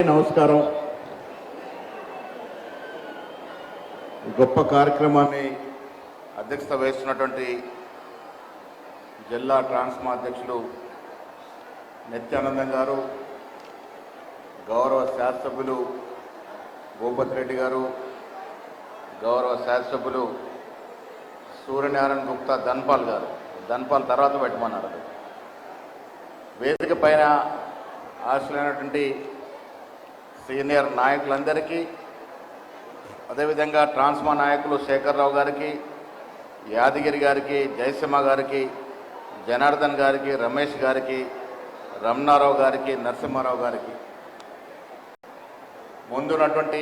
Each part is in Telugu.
నమస్కారం. గొప్ప కార్యక్రమాన్ని అధ్యక్షత వహిస్తున్నటువంటి జిల్లా ట్రాన్స్మా అధ్యక్షులు నిత్యానందం గారు, గౌరవ శాసనసభ్యులు భూపతి రెడ్డి గారు, గౌరవ శాసనసభ్యులు సూర్యనారాయణ గుప్తా ధన్పాల్ గారు, ధన్పాల్ తర్వాత పెట్టమన్నారు. వేదిక పైన ఆశలైనటువంటి సీనియర్ నాయకులందరికీ, అదేవిధంగా ట్రాన్స్మా నాయకులు శేఖర్రావు గారికి, యాదగిరి గారికి, జయసింహ గారికి, జనార్దన్ గారికి, రమేష్ గారికి, రమణారావు గారికి, నరసింహారావు గారికి, ముందున్నటువంటి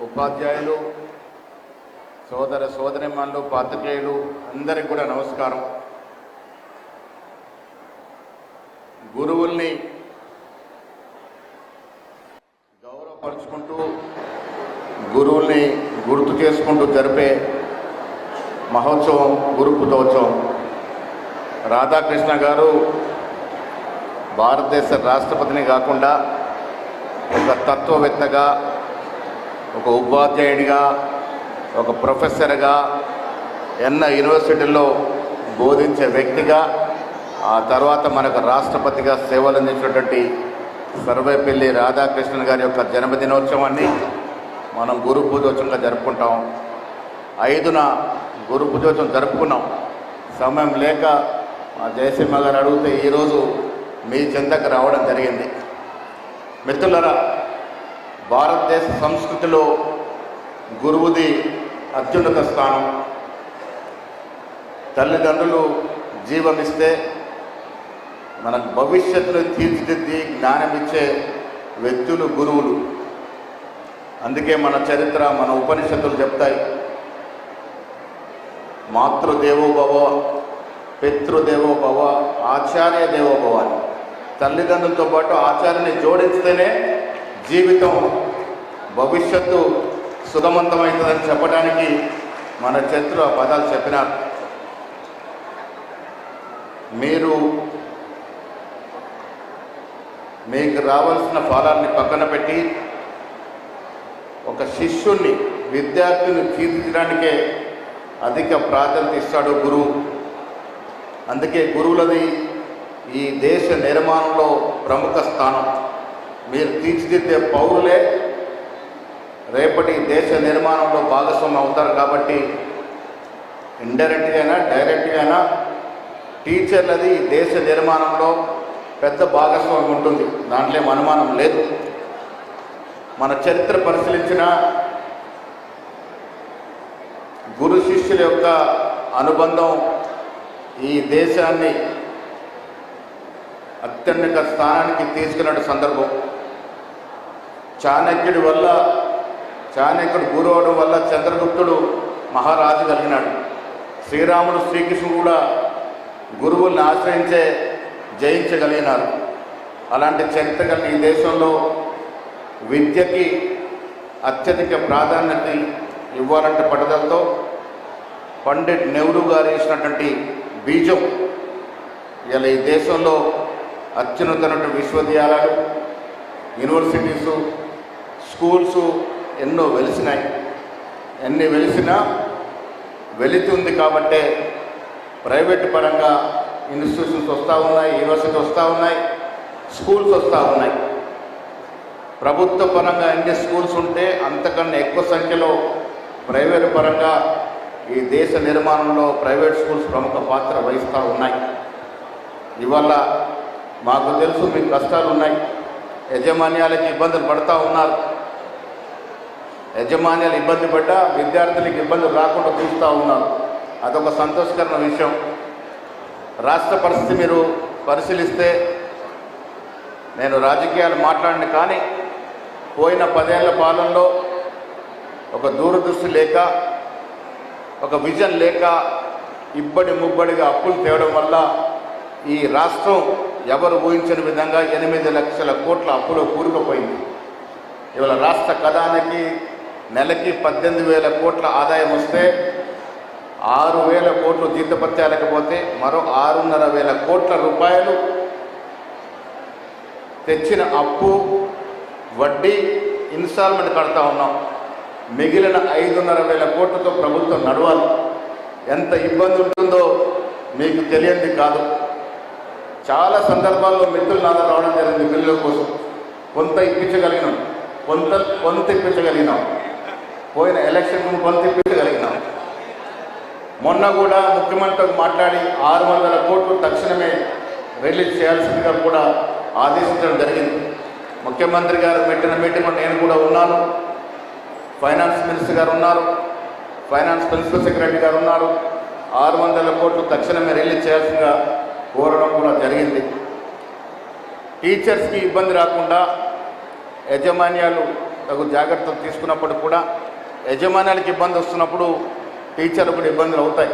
ఉపాధ్యాయులు, సోదర సోదరిమణులు, పాత్రికేయులు అందరికీ కూడా నమస్కారం. గురువుల్ని గౌరవపరుచుకుంటూ, గురువుల్ని గుర్తు చేసుకుంటూ జరిపే మహోత్సవం గురు పూజోత్సవం. రాధాకృష్ణ గారు భారతదేశ రాష్ట్రపతిని కాకుండా ఒక తత్వవేత్తగా, ఒక ఉపాధ్యాయుడిగా, ఒక ప్రొఫెసర్గా, ఎన్నో యూనివర్సిటీల్లో బోధించే వ్యక్తిగా, ఆ తర్వాత మనకు రాష్ట్రపతిగా సేవలు అందించినటువంటి సర్వేపల్లి రాధాకృష్ణన్ గారి యొక్క జన్మదినోత్సవాన్ని మనం గురు పూజోత్సవంగా జరుపుకుంటాం. 5న గురు పూజోత్సవం జరుపుకున్నాం. సమయం లేక మా జయసింహ గారు అడిగితే ఈరోజు మీ చెంతకు రావడం జరిగింది. మిత్రులరా, భారతదేశ సంస్కృతిలో గురువుది అత్యున్నత స్థానం. తల్లిదండ్రులు జీవమిస్తే మనకు భవిష్యత్తులో తీర్చిదిద్ది జ్ఞానమిచ్చే వ్యక్తులు గురువులు. అందుకే మన చరిత్ర, మన ఉపనిషత్తులు చెప్తాయి, మాతృదేవోభవ, పితృదేవోభవ, ఆచార్య దేవోభవ అని. తల్లిదండ్రులతో పాటు ఆచార్యని జోడిస్తేనే జీవితం, భవిష్యత్తు సుగమంతమవుతుందని చెప్పడానికి మన చరిత్ర పదాలు చెప్పినారు. మీకు రావాల్సిన ఫలాన్ని పక్కన పెట్టి ఒక శిష్యుణ్ణి, విద్యార్థిని తీర్చిదిద్దడానికే అధిక ప్రాధాన్యత ఇస్తాడు గురువు. అందుకే గురువులది ఈ దేశ నిర్మాణంలో ప్రముఖ స్థానం. మీరు తీర్చిదిద్దే పౌరులే రేపటి దేశ నిర్మాణంలో భాగస్వామి అవుతారు. కాబట్టి ఇండైరెక్ట్గా అయినా డైరెక్ట్గా అయినా టీచర్లది ఈ దేశ నిర్మాణంలో పెద్ద భాగస్వామ్యం ఉంటుంది, దాంట్లో ఏం అనుమానం లేదు. మన చరిత్ర పరిశీలించిన గురు శిష్యుల యొక్క అనుబంధం ఈ దేశాన్ని అత్యున్నత స్థానానికి తీసుకున్న సందర్భం. చాణక్యుడు గురు అవడం వల్ల చంద్రగుప్తుడు మహారాజు కలిగినాడు. శ్రీరాముడు, శ్రీకృష్ణుడు కూడా గురువుల్ని ఆశ్రయించే జయించగలిగినారు. అలాంటి చరిత్ర కలిగిన ఈ దేశంలో విద్యకి అత్యధిక ప్రాధాన్యత ఇవ్వాలంటే పట్టుదలతో పండిట్ నెహ్రూ గారు వేసినటువంటి బీజం ఇలా ఈ దేశంలో అత్యున్నతమైన విశ్వవిద్యాలయాలు, యూనివర్సిటీసు, స్కూల్స్ ఎన్నో వెలిసినాయి. ఎన్ని వెలిసినా వెళుతుంది కాబట్టే ప్రైవేట్ పరంగా ఇన్స్టిట్యూషన్స్ వస్తూ ఉన్నాయి, యూనివర్సిటీ వస్తూ ఉన్నాయి, స్కూల్స్ వస్తూ ఉన్నాయి. ప్రభుత్వ పరంగా ఎన్ని స్కూల్స్ ఉంటే అంతకన్నా ఎక్కువ సంఖ్యలో ప్రైవేట్ పరంగా ఈ దేశ నిర్మాణంలో ప్రైవేట్ స్కూల్స్ ప్రముఖ పాత్ర వహిస్తూ ఉన్నాయి. ఇవాళ మాకు తెలుసు మీకు కష్టాలు ఉన్నాయి, యజమాన్యాలకి ఇబ్బందులు పడుతూ ఉన్నారు. యజమాన్యాలు ఇబ్బంది పడ్డా విద్యార్థులకు ఇబ్బందులు రాకుండా చూస్తూ ఉన్నారు. అదొక సంతోషకరమైన విషయం. రాష్ట్ర పరిస్థితి మీరు పరిశీలిస్తే, నేను రాజకీయాలు మాట్లాడిన కానీ పోయిన 10 ఏళ్ల పాలనలో ఒక దూరదృష్టి లేక, ఒక విజన్ లేక ఇబ్బడి ముబ్బడిగా అప్పులు తేవడం వల్ల ఈ రాష్ట్రం ఎవరు ఊహించని విధంగా 8 లక్షల కోట్ల అప్పులో కూరుకుపోయింది. ఇవాళ రాష్ట్ర ఖజానాకి నెలకి 18,000 కోట్ల ఆదాయం వస్తే 6,000 కోట్లు జీతపత్యాలేకపోతే మరో 6,500 కోట్ల రూపాయలు తెచ్చిన అప్పు వడ్డీ ఇన్స్టాల్మెంట్ కడతా ఉన్నాం. మిగిలిన 5,500 కోట్లతో ప్రభుత్వం నడవాలి. ఎంత ఇబ్బంది ఉంటుందో మీకు తెలియంది కాదు. చాలా సందర్భాల్లో మిత్రులు నాతో రావడం జరిగింది బిల్లుల కోసం. కొంత ఇప్పించగలిగినాం, కొంత ఇప్పించగలిగినాం. పోయిన ఎలక్షన్ కొంత ఇప్పించగలిగినాం. మొన్న కూడా ముఖ్యమంత్రితో మాట్లాడి 600 కోట్లు తక్షణమే రిలీజ్ చేయాల్సిందిగా కూడా ఆదేశించడం జరిగింది. ముఖ్యమంత్రి గారు పెట్టిన మీటింగ్లో నేను కూడా ఉన్నాను, ఫైనాన్స్ మినిస్టర్ గారు ఉన్నారు, ఫైనాన్స్ ప్రిన్సిపల్ సెక్రటరీ గారు ఉన్నారు. 600 కోట్లు తక్షణమే రిలీజ్ చేయాల్సిందిగా కోరడం కూడా జరిగింది. టీచర్స్కి ఇబ్బంది రాకుండా యాజమాన్యాలు తగు జాగ్రత్తలు తీసుకున్నప్పుడు కూడా యాజమాన్యాలకు ఇబ్బంది వస్తున్నప్పుడు టీచర్లు కూడా ఇబ్బందులు అవుతాయి.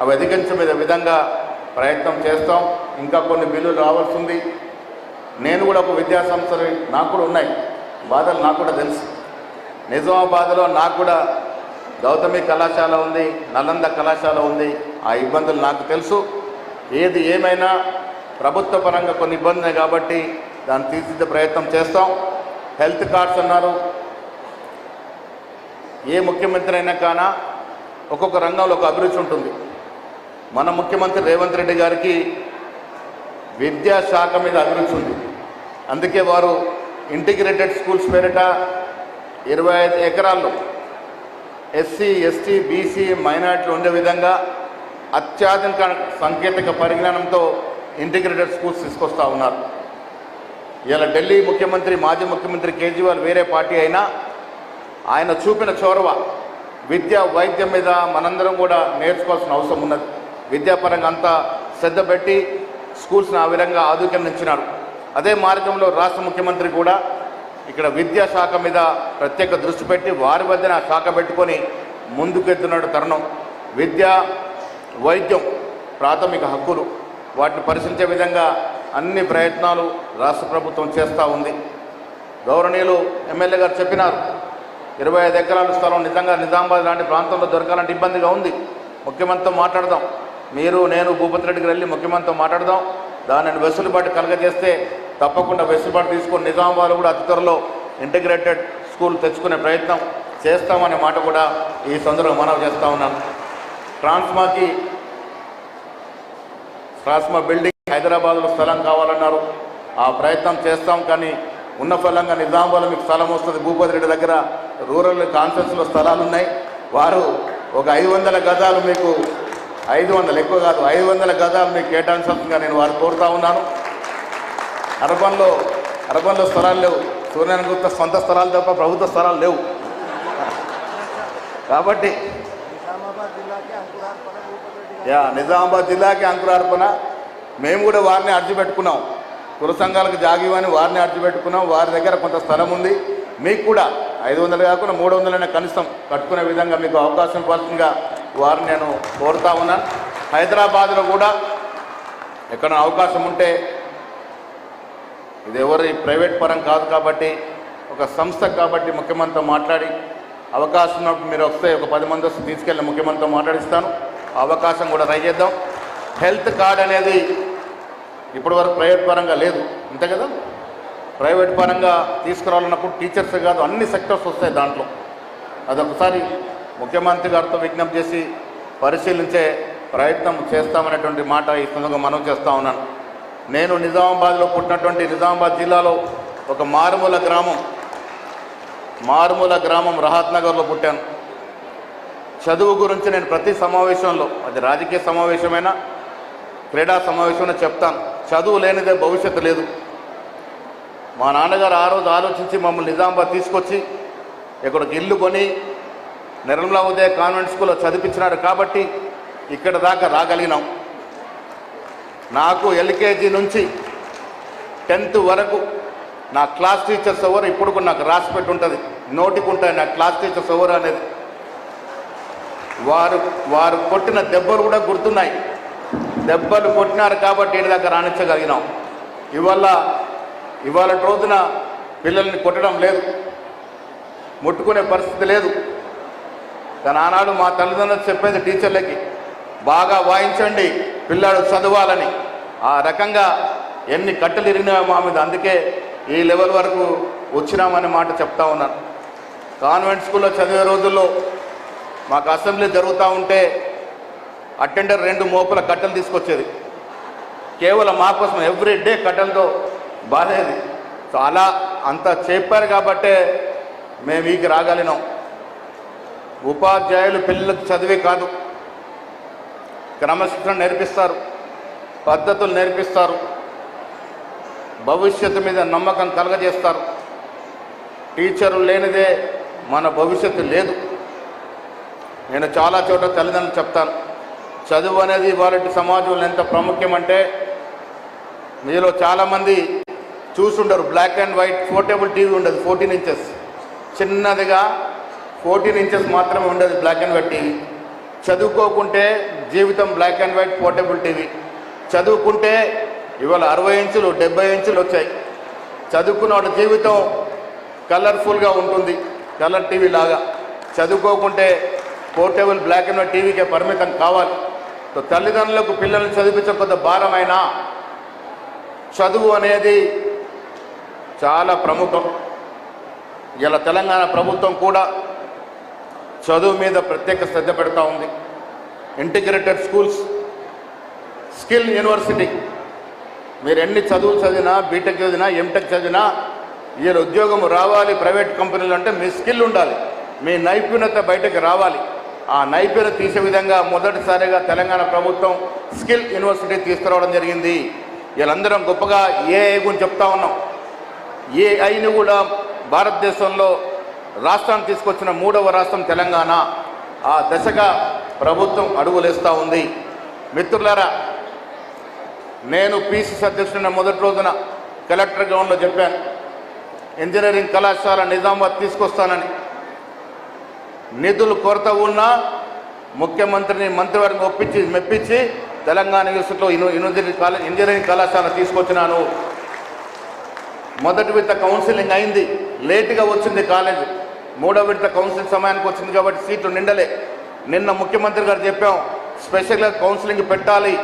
అవి అధిగమించే విధంగా ప్రయత్నం చేస్తాం. ఇంకా కొన్ని బిల్లులు రావాల్సి ఉంది. నేను కూడా ఒక విద్యాసంస్థలు నాకు కూడా ఉన్నాయి, బాధలు నాకు కూడా తెలుసు. నిజామాబాద్లో నాకు కూడా గౌతమి కళాశాల ఉంది, నలంద కళాశాల ఉంది. ఆ ఇబ్బందులు నాకు తెలుసు. ఏది ఏమైనా ప్రభుత్వ పరంగా కొన్ని ఇబ్బందులు కాబట్టి దాన్ని తీర్చిదిద్దే ప్రయత్నం చేస్తాం. హెల్త్ కార్డ్స్ అన్నారు. ఏ ముఖ్యమంత్రి అయినా కానా ఒక్కొక్క రంగంలో ఒక అభిరుచి ఉంటుంది. మన ముఖ్యమంత్రి రేవంత్ రెడ్డి గారికి విద్యాశాఖ మీద అభిరుచి ఉంది. అందుకే వారు ఇంటిగ్రేటెడ్ స్కూల్స్ పేరిట 25 ఎకరాల్లో ఎస్సీ, ఎస్టీ, బీసీ, మైనార్టీలు ఉండే విధంగా అత్యాధునిక సాంకేతిక పరిజ్ఞానంతో ఇంటిగ్రేటెడ్ స్కూల్స్ తీసుకొస్తూ ఉన్నారు. ఇలా ఢిల్లీ ముఖ్యమంత్రి, మాజీ ముఖ్యమంత్రి కేజ్రీవాల్ వేరే పార్టీ అయినా ఆయన చూపిన చొరవ విద్య, వైద్యం మీద మనందరం కూడా నేర్చుకోవాల్సిన అవసరం ఉన్నది. విద్యాపరంగా అంతా శ్రద్ధ పెట్టి స్కూల్స్ని ఆ విధంగా ఆధునించినారు. అదే మార్గంలో రాష్ట్ర ముఖ్యమంత్రి కూడా ఇక్కడ విద్యాశాఖ మీద ప్రత్యేక దృష్టి పెట్టి వారి వద్దన శాఖ పెట్టుకొని ముందుకెళ్తున్నాడు తరుణం. విద్య, వైద్యం ప్రాథమిక హక్కులు, వాటిని పరిశీలించే విధంగా అన్ని ప్రయత్నాలు రాష్ట్ర ప్రభుత్వం చేస్తూ ఉంది. గౌరవనీయులు ఎమ్మెల్యే గారు చెప్పినారు, 25 ఎకరాల స్థలం నిజంగా నిజామాబాద్ లాంటి ప్రాంతంలో దొరకాలంటే ఇబ్బందిగా ఉంది. ముఖ్యమంత్రితో మాట్లాడదాం. మీరు, నేను, భూపతి రెడ్డి గారు వెళ్ళి ముఖ్యమంత్రితో మాట్లాడదాం. దానిని వెసులుబాటు కలగజేస్తే తప్పకుండా వెసులుబాటు తీసుకొని నిజామాబాద్లో కూడా అతి త్వరలో ఇంటిగ్రేటెడ్ స్కూల్ తెచ్చుకునే ప్రయత్నం చేస్తామనే మాట కూడా ఈ సందర్భంగా మనవి చేస్తూ ఉన్నాను. ట్రాన్స్మా బిల్డింగ్ హైదరాబాద్లో స్థలం కావాలన్నారు. ఆ ప్రయత్నం చేస్తాం. కానీ ఉన్న ఫలంగా నిజామాబాద్లో మీకు స్థలం వస్తుంది. భూపతి రెడ్డి దగ్గర రూరల్ కాన్ఫరెన్స్లో స్థలాలు ఉన్నాయి. వారు ఒక 500 గజాలు మీకు, 500 ఎక్కువ కాదు, 500 గజాలు మీకు కేటాయించాల్సిందిగా నేను వారు కోరుతా ఉన్నాను. అర్బన్లో స్థలాలు లేవు. సూర్యనారాయణ గుప్తా సొంత స్థలాలు తప్ప ప్రభుత్వ స్థలాలు లేవు. కాబట్టి నిజామాబాద్ జిల్లాకి అంకురార్పణ. మేము కూడా వారిని అర్జీ పెట్టుకున్నాం. కుల సంఘాలకు జాగివని వారిని అర్జీ పెట్టుకున్నాం. వారి దగ్గర కొంత స్థలం ఉంది. మీకు కూడా 500 కాకుండా 300 కనీసం కట్టుకునే విధంగా మీకు అవకాశం ఇవ్వాల్సిందిగా వారిని నేను కోరుతా ఉన్నాను. హైదరాబాద్లో కూడా ఎక్కడ అవకాశం ఉంటే, ఇది ఎవరి ప్రైవేట్ పరం కాదు కాబట్టి, ఒక సంస్థ కాబట్టి ముఖ్యమంత్రితో మాట్లాడి అవకాశం ఉన్నప్పుడు మీరు వస్తే ఒక 10 మంది వస్తే తీసుకెళ్ళి ముఖ్యమంత్రితో మాట్లాడిస్తాను. అవకాశం కూడా ట్రై చేద్దాం. హెల్త్ కార్డ్ అనేది ఇప్పటి వరకు ప్రైవేట్ పరంగా లేదు, అంతే కదా. ప్రైవేట్ పరంగా తీసుకురావాలన్నప్పుడు టీచర్స్ కాదు అన్ని సెక్టర్స్ వస్తాయి దాంట్లో. అదొకసారి ముఖ్యమంత్రి గారితో విజ్ఞప్తి చేసి పరిశీలించే ప్రయత్నం చేస్తామనేటువంటి మాట ఈ సందర్భంగా మనవి చేస్తూ ఉన్నాను. నేను నిజామాబాద్లో పుట్టినటువంటి నిజామాబాద్ జిల్లాలో ఒక మారుమూల గ్రామం రహత్ నగర్లో పుట్టాను. చదువు గురించి నేను ప్రతి సమావేశంలో, అది రాజకీయ సమావేశమైనా క్రీడా సమావేశమైనా చెప్తాను. చదువు లేనిదే భవిష్యత్తు లేదు. మా నాన్నగారు ఆ రోజు ఆలోచించి మమ్మల్ని నిజామాబాద్ తీసుకొచ్చి ఇక్కడికి ఇల్లు కొని నిర్మలా ఉదయ కాన్వెంట్ స్కూల్లో చదివించినాడు కాబట్టి ఇక్కడ దాకా రాగలిగినాం. నాకు ఎల్కేజీ నుంచి 10th వరకు నా క్లాస్ టీచర్స్ ఎవరు ఇప్పుడు కూడా నాకు రాసిపెట్టి ఉంటుంది, నోటికి ఉంటాయి నా క్లాస్ టీచర్స్ ఎవరు అనేది. వారు కొట్టిన దెబ్బలు కూడా గుర్తున్నాయి. దెబ్బలు కొట్టినారు కాబట్టి ఇంటి దాకా రాణించగలిగినాం. ఇవాళ రోజున పిల్లల్ని కొట్టడం లేదు, ముట్టుకునే పరిస్థితి లేదు. కానీ ఆనాడు మా తల్లిదండ్రులు చెప్పేది టీచర్లకి, బాగా వాయించండి పిల్లాడు చదవాలని. ఆ రకంగా ఎన్ని కట్టలు ఇరిగినాయో మా మీద. అందుకే ఈ లెవెల్ వరకు వచ్చినామనే మాట చెప్తా ఉన్నాను. కాన్వెంట్ స్కూల్లో చదివే రోజుల్లో మాకు అసెంబ్లీ జరుగుతూ ఉంటే అటెండర్ 2 మోపుల కట్టెలు తీసుకొచ్చేది, కేవలం మా కోసం ఎవ్రీ డే కట్టెలతో బాధేది. సో అలా అంత చెప్పారు కాబట్టే మేము ఈకి రాగలిగినాం. ఉపాధ్యాయులు పిల్లలకు చదివే కాదు, క్రమశిక్షణ నేర్పిస్తారు, పద్ధతులు నేర్పిస్తారు, భవిష్యత్తు మీద నమ్మకం కలగజేస్తారు. టీచర్లు లేనిదే మన భవిష్యత్తు లేదు. నేను చాలా చోట్ల తల్లిదండ్రులు చెప్తాను, చదువు అనేది ఇవాళ సమాజంలో ఎంత ప్రాముఖ్యమంటే, మీలో చాలామంది చూసుండరు, black and white portable TV ఉండదు, 14 ఇంచెస్ చిన్నదిగా 14 ఇంచెస్ మాత్రమే ఉండదు బ్లాక్ అండ్ వైట్ టీవీ. చదువుకోకుంటే జీవితం black and white portable TV, చదువుకుంటే ఇవాళ 60 ఇంచులు 70 ఇంచులు వచ్చాయి. చదువుకున్న వాడి జీవితం కలర్ఫుల్గా ఉంటుంది, కలర్ టీవీ లాగా. చదువుకోకుంటే పోర్టబుల్ బ్లాక్ అండ్ వైట్ టీవీకే పరిమితం కావాలి. సో తల్లిదండ్రులకు పిల్లల్ని చదివించే కొద్ది భారమైనా చదువు అనేది చాలా ప్రముఖం. ఇలా తెలంగాణ ప్రభుత్వం కూడా చదువు మీద ప్రత్యేక శ్రద్ధ పెడతా ఉంది. Integrated schools, skill university. మీరు ఎన్ని చదువులు చదివినా, బీటెక్ చదివినా, ఎంటెక్ చదివినా, వీళ్ళ ఉద్యోగం రావాలి ప్రైవేట్ కంపెనీలు అంటే మీ స్కిల్ ఉండాలి, మీ నైపుణ్యత బయటకు రావాలి. ఆ నైపుణ్యత తీసే విధంగా మొదటిసారిగా తెలంగాణ ప్రభుత్వం స్కిల్ యూనివర్సిటీ తీసుకురావడం జరిగింది. వీళ్ళందరం గొప్పగా ఏఐ గురించి చెప్తా ఉన్నాం. ఏఐని కూడా భారతదేశంలో రాష్ట్రాన్ని తీసుకొచ్చిన 3వ రాష్ట్రం తెలంగాణ. ఆ దశగా ప్రభుత్వం అడుగులేస్తూ ఉంది. మిత్రులారా, నేను పిసిసి అధ్యక్షుడిన మొదటి రోజున కలెక్టర్ గ్రౌండ్లో చెప్పాను, ఇంజనీరింగ్ కళాశాల నిజామాబాద్ తీసుకొస్తానని. నిధులు కొరత ఉన్నా ముఖ్యమంత్రిని మంత్రివర్గం మెప్పించి తెలంగాణ యూనివర్సిటీలో ఇంజనీరింగ్ కళాశాల తీసుకొచ్చినాను. మొదటి విడత కౌన్సిలింగ్ అయింది, లేటుగా వచ్చింది కాలేజ్. 3వ విడత కౌన్సిలింగ్ సమయానికి వచ్చింది కాబట్టి సీట్లు నిండలే. నిన్న ముఖ్యమంత్రి గారు చెప్పాం, స్పెషల్గా కౌన్సిలింగ్ పెట్టాలి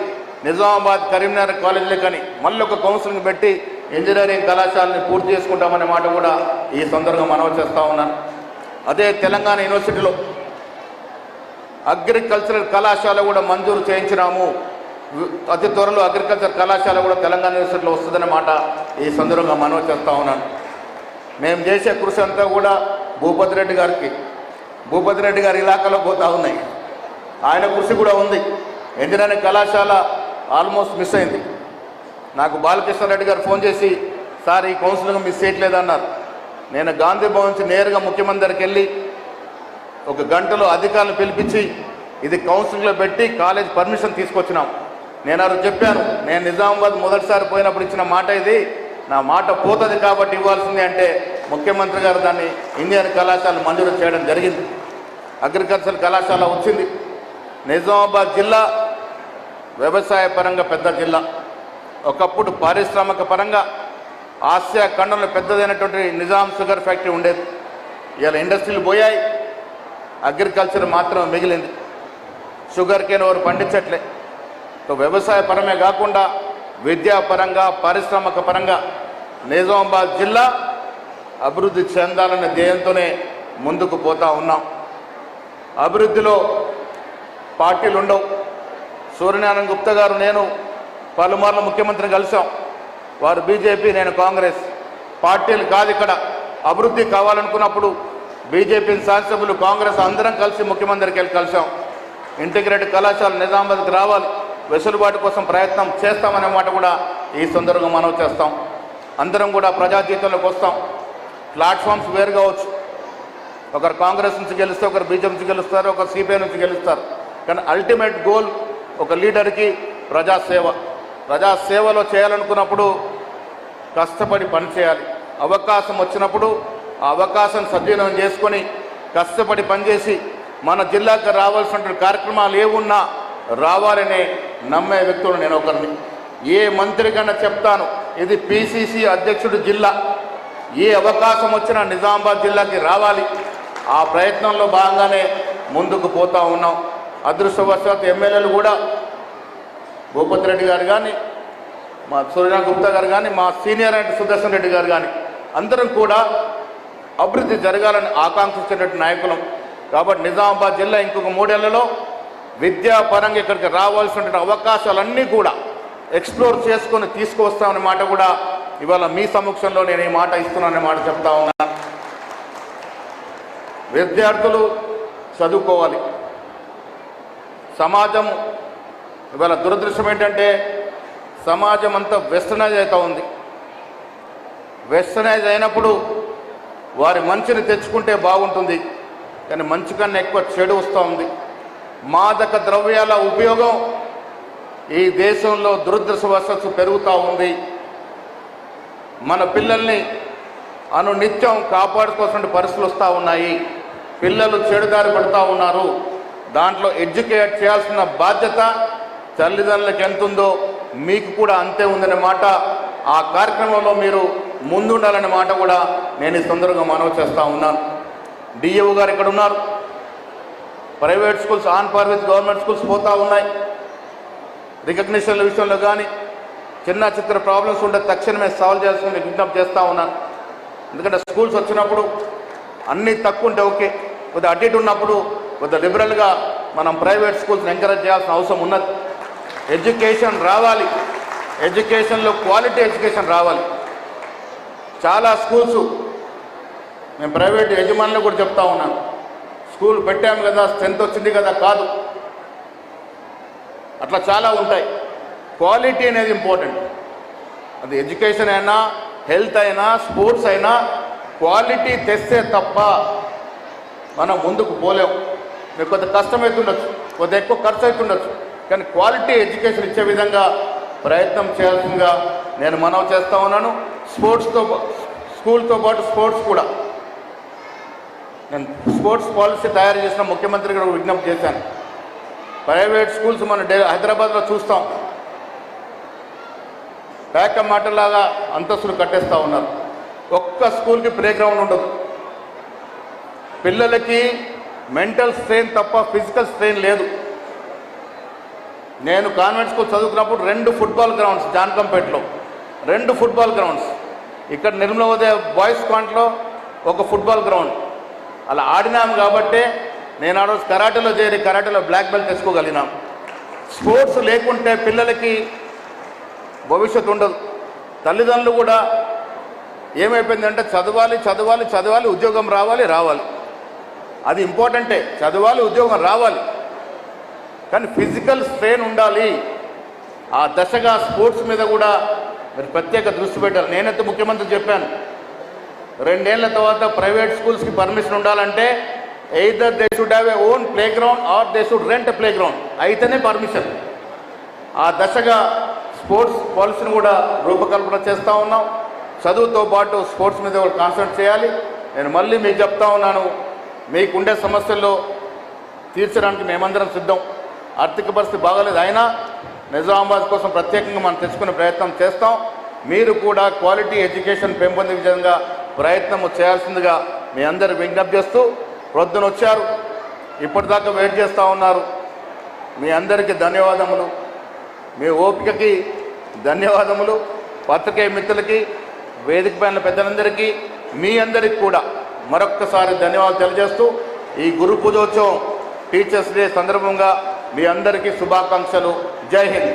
నిజామాబాద్ కరీంనగర్ కాలేజీలే, కానీ మళ్ళీ ఒక కౌన్సిలింగ్ పెట్టి ఇంజనీరింగ్ కళాశాలని పూర్తి చేసుకుంటామనే మాట కూడా ఈ సందర్భంగా మనవి చేస్తూ ఉన్నాను. అదే తెలంగాణ యూనివర్సిటీలో అగ్రికల్చరల్ కళాశాల కూడా మంజూరు చేయించినాము. అతి త్వరలో అగ్రికల్చర్ కళాశాల కూడా తెలంగాణ యూనివర్సిటీలో వస్తుందనే మాట ఈ సందర్భంగా మనవి చేస్తూ ఉన్నాను. మేము చేసే కృషి అంతా కూడా భూపతి రెడ్డి గారి ఇలాకాలో పోతూ ఉన్నాయి. ఆయన కృషి కూడా ఉంది. ఇంజనీరింగ్ కళాశాల ఆల్మోస్ట్ మిస్ అయింది. నాకు బాలకృష్ణారెడ్డి గారు ఫోన్ చేసి, సార్ ఈ కౌన్సిలింగ్ మిస్ చేయట్లేదన్నారు. నేను గాంధీ భవన్ నుంచి నేరుగా ముఖ్యమంత్రి దగ్గరికి వెళ్ళి 1 గంటలో అధికారులను పిలిపించి ఇది కౌన్సిలింగ్లో పెట్టి కాలేజ్ పర్మిషన్ తీసుకొచ్చినాం. నేను అది చెప్పాను, నేను నిజామాబాద్ మొదటిసారి పోయినప్పుడు ఇచ్చిన మాట ఇది, నా మాట పోతుంది కాబట్టి ఇవ్వాల్సింది అంటే ముఖ్యమంత్రి గారు దాన్ని ఇంజనీరింగ్ కళాశాల మంజూరు చేయడం జరిగింది. అగ్రికల్చర్ కళాశాల వచ్చింది. నిజామాబాద్ జిల్లా వ్యవసాయ పరంగా పెద్ద జిల్లా. ఒకప్పుడు పారిశ్రామిక పరంగా ఆసియా ఖండంలో పెద్దదైనటువంటి నిజాం షుగర్ ఫ్యాక్టరీ ఉండేది. ఇవాళ ఇండస్ట్రీలు పోయాయి, అగ్రికల్చర్ మాత్రం మిగిలింది. షుగర్ కేన్ ఎవరు పండించట్లే. వ్యవసాయ పరమే కాకుండా విద్యాపరంగా పారిశ్రామిక పరంగా నిజామాబాద్ జిల్లా అభివృద్ధి చెందాలనే ధ్యేయంతోనే ముందుకు పోతూ ఉన్నాం. అభివృద్ధిలో పార్టీలు ఉండవు. సూర్యనారాయణ గుప్తా గారు నేను పలుమార్లు ముఖ్యమంత్రిని కలిసాం. వారు బీజేపీ, నేను కాంగ్రెస్. పార్టీలు కాదు ఇక్కడ. అభివృద్ధి కావాలనుకున్నప్పుడు బీజేపీ శాసనసభ్యులు, కాంగ్రెస్ అందరం కలిసి ముఖ్యమంత్రికి వెళ్ళి కలిసాం. ఇంటిగ్రేటెడ్ కళాశాల నిజామాబాద్కి రావాలి, వెసులుబాటు కోసం ప్రయత్నం చేస్తామనే మాట కూడా ఈ సందర్భంగా మనవి చేస్తాం. అందరం కూడా ప్రజా జీవితంలోకి వస్తాం. ప్లాట్ఫామ్స్ వేరు కావచ్చు. ఒకరు కాంగ్రెస్ నుంచి గెలిస్తే, ఒకరు బీజేపీ నుంచి గెలుస్తారు, ఒకరు సిపిఐ నుంచి గెలుస్తారు. కానీ అల్టిమేట్ గోల్ ఒక లీడర్కి ప్రజాసేవ. ప్రజాసేవలో చేయాలనుకున్నప్పుడు కష్టపడి పనిచేయాలి. అవకాశం వచ్చినప్పుడు ఆ అవకాశం సద్వినియోగం చేసుకొని కష్టపడి పనిచేసి మన జిల్లాకు రావాల్సిన కార్యక్రమాలు ఏమున్నా రావాలనే నమ్మే వ్యక్తులు నేను ఒకరిని. ఏ మంత్రి కన్నా చెప్తాను, ఇది పిసిసి అధ్యక్షుడు జిల్లా, ఏ అవకాశం వచ్చినా నిజామాబాద్ జిల్లాకి రావాలి. ఆ ప్రయత్నంలో భాగంగానే ముందుకు పోతూ ఉన్నాం. అదృష్టవశాత్తు ఎమ్మెల్యేలు కూడా భూపతి రెడ్డి గారు కానీ, మా సూర్యనారాయణ గుప్తా గారు కానీ, మా సీనియర్ అంటే సుదర్శన్ రెడ్డి గారు కానీ అందరం కూడా అభివృద్ధి జరగాలని ఆకాంక్షించేటట్టు నాయకులం. కాబట్టి నిజామాబాద్ జిల్లా ఇంకొక 3 ఏళ్లలో విద్యాపరంగా ఇక్కడికి రావాల్సిన అవకాశాలన్నీ కూడా ఎక్స్ప్లోర్ చేసుకొని తీసుకువస్తామనే మాట కూడా ఇవాళ మీ సమక్షంలో నేను ఈ మాట ఇస్తున్నాననే మాట చెప్తా ఉన్నాను. విద్యార్థులు చదువుకోవాలి. సమాజం ఇవాళ దురదృష్టం ఏంటంటే సమాజం అంతా వెస్టర్నైజ్ అవుతూ ఉంది. వెస్టర్నైజ్ అయినప్పుడు వారి మంచిని తెచ్చుకుంటే బాగుంటుంది, కానీ మంచి కన్నా ఎక్కువ చెడు వస్తూ ఉంది. మాదక ద్రవ్యాల ఉపయోగం ఈ దేశంలో దురదృష్టవశాత్తు పెరుగుతూ ఉంది. మన పిల్లల్ని అనునిత్యం కాపాడుకోవాల్సిన పరిస్థితులు వస్తూ ఉన్నాయి. పిల్లలు చెడుదారి పడుతూ ఉన్నారు. దాంట్లో ఎడ్యుకేట్ చేయాల్సిన బాధ్యత తల్లిదండ్రులకు ఎంత ఉందో మీకు కూడా అంతే ఉందనే మాట, ఆ కార్యక్రమంలో మీరు ముందుండాలనే మాట కూడా నేను ఈ సందర్భంగా మనవి చేస్తూ ఉన్నాను. డిఓ గారు ఇక్కడ ఉన్నారు. Private schools on par with government schools పోతూ ఉన్నాయి. రికగ్నిషన్ల విషయంలో కానీ చిన్న చిత్ర ప్రాబ్లమ్స్ ఉంటే తక్షణమే సాల్వ్ చేయాల్సిన విజ్ఞప్తి చేస్తూ ఉన్నాను. ఎందుకంటే స్కూల్స్ వచ్చినప్పుడు అన్నీ తక్కువ ఉంటే ఓకే, కొద్దిగా అటు ఇటు ఉన్నప్పుడు కొద్దిగా లిబరల్గా మనం ప్రైవేట్ స్కూల్స్ని ఎంకరేజ్ చేయాల్సిన అవసరం ఉన్నది. ఎడ్యుకేషన్ రావాలి, ఎడ్యుకేషన్లో క్వాలిటీ ఎడ్యుకేషన్ రావాలి. చాలా స్కూల్స్ నేను ప్రైవేట్ యజమానులు కూడా చెప్తా ఉన్నాను, స్కూల్ పెట్టాము కదా స్ట్రెంత్ వచ్చింది కదా, కాదు. అట్లా చాలా ఉంటాయి. క్వాలిటీ అనేది ఇంపార్టెంట్. అది ఎడ్యుకేషన్ అయినా, హెల్త్ అయినా, స్పోర్ట్స్ అయినా క్వాలిటీ తెస్తే తప్ప మనం ముందుకు పోలేము. మీకు కొద్దిగా కష్టమవుతుండొచ్చు, కొద్దిగా ఎక్కువ ఖర్చు అవుతుండొచ్చు, కానీ క్వాలిటీ ఎడ్యుకేషన్ ఇచ్చే విధంగా ప్రయత్నం చేయాల్సిందిగా నేను మనవి చేస్తూ ఉన్నాను. స్కూల్తో పాటు స్పోర్ట్స్ కూడా నేను స్పోర్ట్స్ పాలసీ తయారు చేసిన ముఖ్యమంత్రి గారు విజ్ఞప్తి చేశాను. ప్రైవేట్ స్కూల్స్ మన హైదరాబాద్లో చూస్తాం, ప్యాక మాటలాగా అంతస్తులు కట్టేస్తూ ఉన్నారు. ఒక్క స్కూల్కి ప్లే గ్రౌండ్ ఉండదు. పిల్లలకి మెంటల్ స్ట్రెయిన్ తప్ప ఫిజికల్ స్ట్రెయిన్ లేదు. నేను కాన్వెంట్ స్కూల్ చదువుకున్నప్పుడు 2 ఫుట్బాల్ గ్రౌండ్స్, జాన్కంపేటలో 2 ఫుట్బాల్ గ్రౌండ్స్, ఇక్కడ నిర్మలోదయ బాయ్స్ కాంట్లో ఒక ఫుట్బాల్ గ్రౌండ్. అలా ఆడినాం కాబట్టే నేను ఆ రోజు కరాటేలో చేరి కరాటేలో బ్లాక్ బెల్ట్ తెచ్చుకోగలిగినాం. స్పోర్ట్స్ లేకుంటే పిల్లలకి భవిష్యత్తు ఉండదు. తల్లిదండ్రులు కూడా ఏమైపోయిందంటే చదవాలి చదవాలి చదవాలి, ఉద్యోగం రావాలి రావాలి, అది ఇంపార్టెంటే, చదవాలి ఉద్యోగం రావాలి, కానీ ఫిజికల్ స్ట్రెయిన్ ఉండాలి. ఆ దశగా స్పోర్ట్స్ మీద కూడా మీరు ప్రత్యేక దృష్టి పెట్టాలి. నేనైతే ముఖ్యమంత్రి చెప్పాను, 2 ఏళ్ల తర్వాత ప్రైవేట్ స్కూల్స్కి పర్మిషన్ ఉండాలంటే either they should have a own play ground or they should rent a play ground, అయితేనే పర్మిషన్. ఆ దశగా స్పోర్ట్స్ పాలసీని కూడా రూపకల్పన చేస్తూ ఉన్నాం. చదువుతో పాటు స్పోర్ట్స్ మీద కూడా కాన్సన్ట్రేట్ చేయాలి. నేను మళ్ళీ మీకు చెప్తా ఉన్నాను, మీకుండే సమస్యల్లో తీర్చడానికి మేమందరం సిద్ధం. ఆర్థిక పరిస్థితి బాగాలేదు, అయినా నిజామాబాద్ కోసం ప్రత్యేకంగా మనం తెచ్చుకునే ప్రయత్నం చేస్తాం. మీరు కూడా క్వాలిటీ ఎడ్యుకేషన్ పెంపొందించే విధంగా ప్రయత్నం చేయాల్సిందిగా మీ అందరు విజ్ఞప్తి చేస్తూ, ప్రొద్దున వచ్చారు, ఇప్పటిదాకా వెయిట్ చేస్తూ ఉన్నారు. మీ అందరికీ ధన్యవాదములు, మీ ఓపికకి ధన్యవాదములు. పత్రికే మిత్రులకి, వేదిక పైన పెద్దలందరికీ, మీ అందరికీ కూడా మరొక్కసారి ధన్యవాదాలు తెలియజేస్తూ, ఈ గురు పూజోత్సవం టీచర్స్ డే సందర్భంగా మీ అందరికీ శుభాకాంక్షలు. జై హింద్.